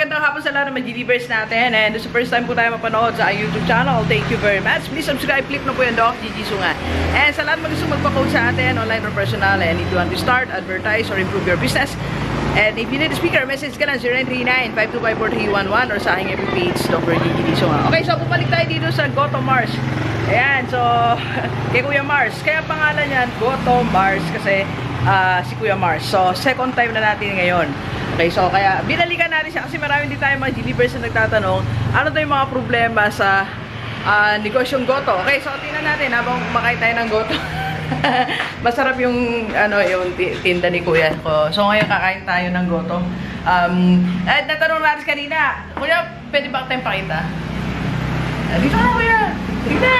magandang hapon sa lahat ng mag-delivers natin. And this is the first time po tayo mapanood sa YouTube channel. Thank you very much. Please subscribe, click na po yung dog, Gigi Sunga. And sa lahat mag-gusto magpa-code sa atin, online or personal, and if you want to start, advertise, or improve your business. And if you need a speaker, message ka lang 0939-525-4311 or sa aking FB page, Dr. Gigi Sunga. Okay, so bumalik tayo dito sa Goto Mars. Ayan, so kay Kuya Mars. Kaya pangalan yan, Goto Mars, kasi si Kuya Mars. So, second time na natin ngayon. Okay, so kaya binalikan natin siya kasi marami din tayo mga delivers na nagtatanong ano daw yung mga problema sa negosyong Goto. Okay, so tingnan natin habang kumakain tayo ng Goto. Masarap yung yung tinda ni Kuya ko. So ngayon kakain tayo ng Goto. At natanong natin kanina, Kuya, pwede ba tayong pakita? Dito na, Kuya. Dito.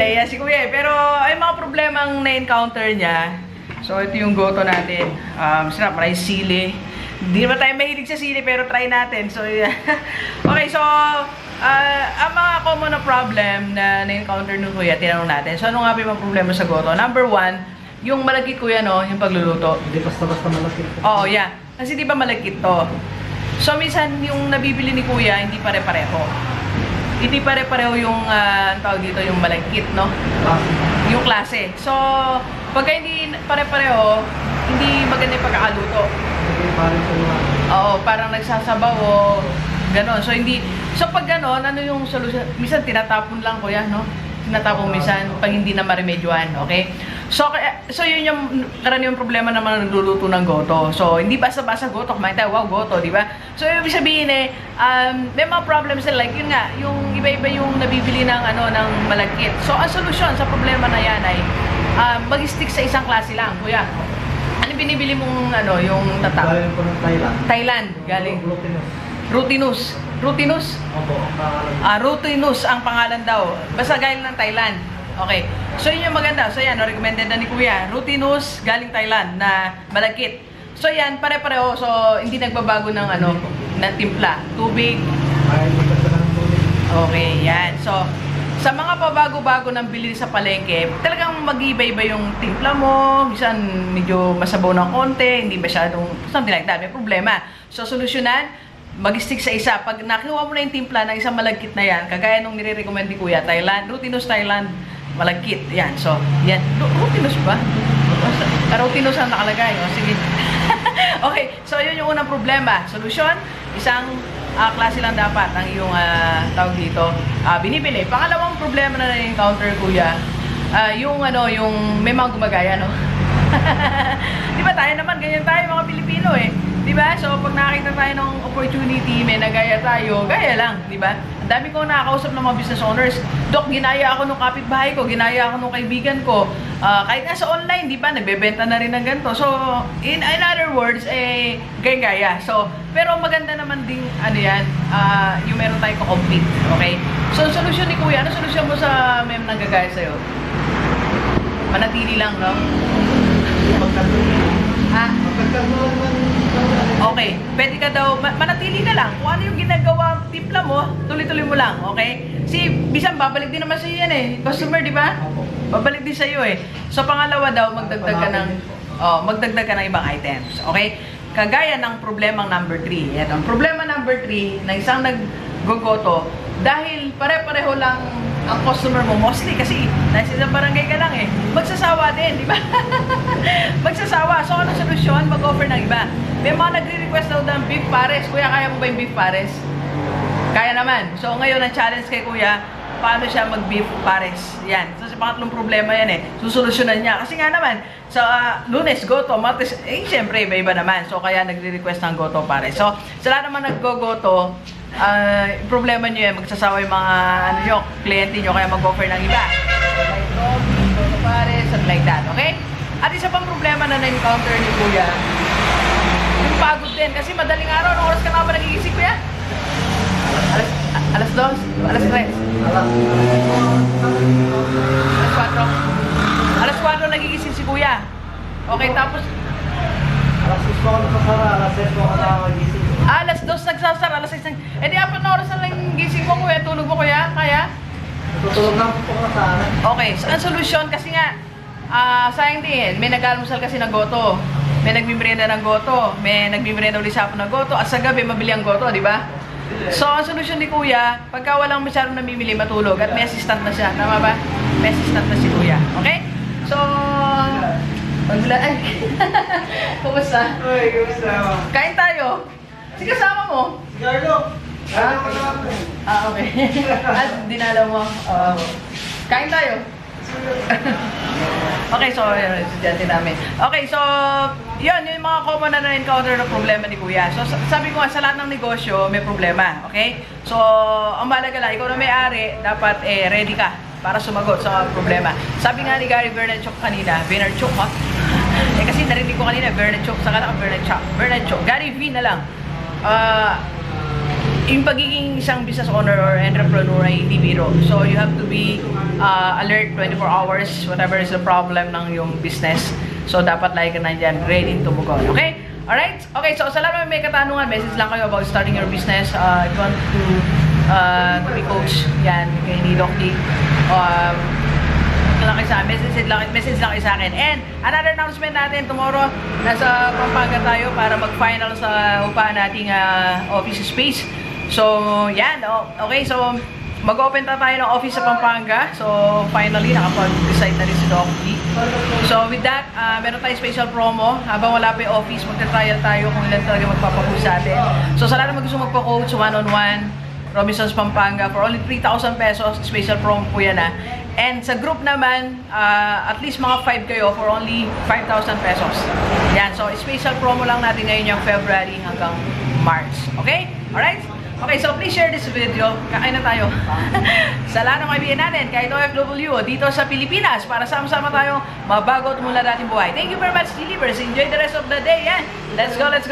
Naiya si Kuya. Pero ay mga problemang na-encounter niya. So ito yung Goto natin. Sarap, maraming sili. Hindi naman tayo mahilig sa sili, pero try natin. So, yeah. Okay, so, ang mga common na problem na na-encounter nung Kuya, tinanong natin. So, ano nga ba yung problema sa Goto? Number one, yung malagkit, Kuya, no? Yung pagluluto. Hindi basta-basta malagkit. Oo, yeah. Kasi di ba malagkit to? So, minsan, yung nabibili ni Kuya, hindi pare-pareho. Hindi pare-pareho yung, tawag dito, yung malagkit, no? Yung klase. So, pagka hindi pare-pareho, hindi maganda yung pagkakaluto. Oo, parang nagsasabaw o gano'n. So, pag gano'n, ano yung solusyon? Minsan, tinatapon lang, Kuya, no? Tinatapon minsan pag hindi na maremedyohan, okay? So, yun yung karaniwang problema naman nagluluto ng Goto. So, hindi basta-basta Goto, kumain tayo, wow, Goto, di ba? So, ibig sabihin may mga problems na like, yun nga, yung iba-iba yung nabibili ng, ng malagkit. So, ang solusyon sa problema na yan ay mag-stick sa isang klase lang, Kuya. Ano binibili mong yung tatak? Galing po ng Thailand. Thailand, galing. Rutinus. Rutinus? Opo, ang pangalan. Rutinus ang pangalan daw. Basta galing ng Thailand. Okay. So yun yung maganda. So yan, recommended na ni Kuya. Rutinus galing Thailand na malagkit. So yan, pare-pareho. So hindi nagbabago ng ng timpla. Tubig. Ay, magkasta ng tubig. Okay, yan. So sa mga pabago-bago ng bilhin sa palengke, talagang mag-iiba-iba yung timpla mo. Minsan medyo masabaw ng konti, hindi masyadong, something like that. May problema. So, solusyonan, mag-stick sa isa. Pag nakuha mo na yung timpla ng isang malagkit na yan, kagaya nung nire-recommend ni Kuya, Thailand, Rutinus Thailand, malagkit. Yan. So, yan. Rutinus ba? Rutinus ang nakalagay. O, sige. Okay. So, yun yung unang problema. Solusyon, isang klase lang dapat ang iyong tawag dito binibili. Pangalawang problema na na-encounter, Kuya, yung may mga gumagaya, no? Di ba tayo naman, ganyan tayo mga Pilipino eh. Di ba? So pag nakita tayo ng opportunity, may nagaya tayo, gaya lang, di ba? Ang dami kong nakakausap ng mga business owners. Dok, ginaya ako nung kapitbahay ko, ginaya ako nung kaibigan ko. Kahit nga sa online, di ba, nagbebenta na rin ng ganito. So, in other words, gaya-gaya. So, pero maganda naman ding, yung meron tayong ko-compete. Okay? So, solusyon ni Kuya, ano solusyon mo sa may nanggagaya sa'yo? Manatili lang, no? Ha? Okay, pwede ka daw, manatili ka lang. Kung ano yung ginagawa, timpla mo, tuloy-tuloy mo lang, okay? Bisan, babalik din naman sa'yo yan eh. Customer, di ba? Babalik din sa'yo eh. So, pangalawa daw, magdagdag ka ng ibang items, okay? Kagaya ng problemang number 3. Yan, ang problema number 3 na isang nag-gogoto, dahil pare-pareho lang ang customer mo, mostly kasi nasa isang barangay ka lang eh, magsasawa din, di ba? Magsasawa. So, ano solusyon? Mag-offer ng iba. May mga nagre-request daw ng beef pares. Kuya, kaya mo ba yung beef pares? Kaya naman. So, ngayon, ang challenge kay Kuya, paano siya mag-beef pares? Yan. So, sa pangatlong problema yan eh. Susolusyonan niya. Kasi nga naman, sa Lunes, Goto, Martes, siyempre, iba-iba naman. So, kaya nagre-request ng Goto pares. So, sa lahat naman nag-go-goto, problema nyo yan, magsasawa yung mga kliyente nyo, kaya mag-offer ng iba. Like coffee, Goto pares, something like that. Okay? At isa pang problema na na-encounter ni Kuya, yung pagod din. Kasi madaling araw, anong oras ka na ba nagigising, Kuya? Alas 2? Alas 3? Alas 4 nagigising si Kuya. Okay, tapos Alas 6 ako nagsasara, alas 6 ako nakagising. alas 2 nagsasara, alas 6 di 4 na oras na lang gising mo, Kuya. Tulog mo, Kuya? Kaya? Tutulog lang po ka sa akin. Okay, so ang solusyon kasi nga sayang din, may nag-almusal kasi na Goto. may nagmimerienda ng Goto, may nagmimerienda ulit sa hapon ng Goto, at sa gabi mabili ang Goto, di ba? So, ang solusyon ni Kuya, pagka walang masyadong namimili, matulog, at may assistant na siya, tama ba? May assistant na si Kuya, okay? So, pagmula, ay, kumusta? Uy, kamusta? Kain tayo. Si kasama mo? Carlo! Okay. At dinala mo. Kain tayo. Okay, so, estudyante namin. Okay, so, yun, yung mga common na na-encounter na problema ni Kuya. So, sabi ko nga, sa lahat ng negosyo, may problema. Okay? So, ang mahalaga lang, ikaw na may-ari, dapat ready ka para sumagot sa problema. Sabi nga ni Gary Vaynerchuk kanina, Vaynerchuk, ha? Kasi narinig ko kanina, Vaynerchuk, saka lang Vaynerchuk. Gary V na lang. Yung pagiging isang business owner or entrepreneur ay hindi biro. So, you have to be alert 24 hours, whatever is the problem ng yung business. So, dapat lagi ka nandyan, ready to move on. Okay? Alright? Okay, so sa lahat may katanungan, message lang kayo about starting your business. If you want to be coach, yan, kay ni Doc D. Lang kayo sa message lang kayo sa akin. And another announcement natin, tomorrow, nasa Pampanga tayo para mag-final sa upahan nating office space. So, yan. Okay, so, mag-open tayo ng office sa Pampanga. So, finally, nakapag-decide na rin si Doc D. So, with that, meron tayong special promo. Habang wala pa yung office, magta-trial tayo kung ilan talaga magpapakoach sa atin. So, sa lahat na gusto magpa-coach, one-on-one, Robinsons Pampanga, for only 3,000 pesos. Special promo po yan, ha. And sa group naman, at least mga 5 kayo for only 5,000 pesos. Yan. So, special promo lang natin ngayon yung February hanggang March. Okay? Alright? Okay, so please share this video. Kakain na tayo. Sa lahat ng kaibigan natin, kahit OFW, dito sa Pilipinas, para sama-sama tayo mabago at mula dating buhay. Thank you very much, Delivers. Enjoy the rest of the day. Yan. Let's go, let's go.